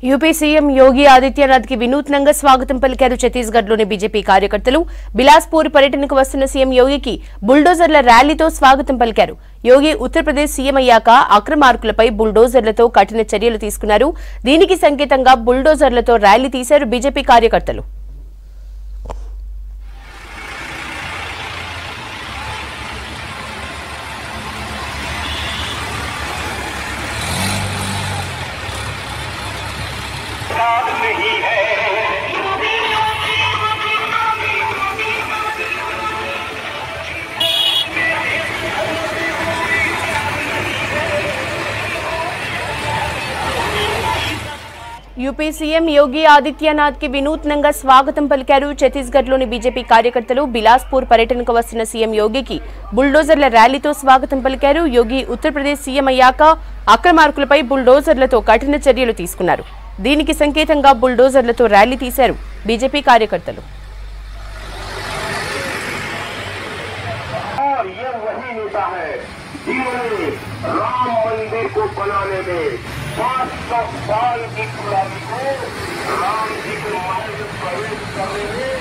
UP CM Yogi Adityanath కి వినూత్నంగా స్వాగతం పలికారు ఛత్తీస్గఢ్లోని బీజేపీ కార్యకర్తలు. బిలాస్పూర్ పర్యటనకు వస్తున్న సీఎం యోగికి బుల్డోజర్ల ర్యాలీతో స్వాగతం పలికారు. యోగి ఉత్తరప్రదేశ్ సీఎం అయ్యాక అక్రమార్కులపై బుల్డోజర్లతో కఠిన చర్యలు తీసుకున్నారు. దీనికి సంకేతంగా బుల్డోజర్లతో ర్యాలీ తీశారు బీజేపీ కార్యకర్తలు. యూపీ సీఎం యోగి ఆదిత్యనాథ్ కి వినూత్నంగా స్వాగతం పలికారు ఛత్తీస్గఢ్లోని బీజేపీ కార్యకర్తలు. బిలాస్పూర్ పర్యటనకు వస్తున్న సీఎం యోగికి బుల్డోజర్ల ర్యాలీతో స్వాగతం పలికారు. యోగి ఉత్తరప్రదేశ్ సీఎం అయ్యాక అక్రమార్కులపై బుల్డోజర్లతో కఠిన చర్యలు తీసుకున్నారు. దీనికి సంకేతంగా బుల్డోజర్లతో ర్యాలీ తీశారు బీజేపీ కార్యకర్తలు. राम मंदिर को बनाने में 500 साल की पुरानी को राम जी के मंदिर प्रवेश करने में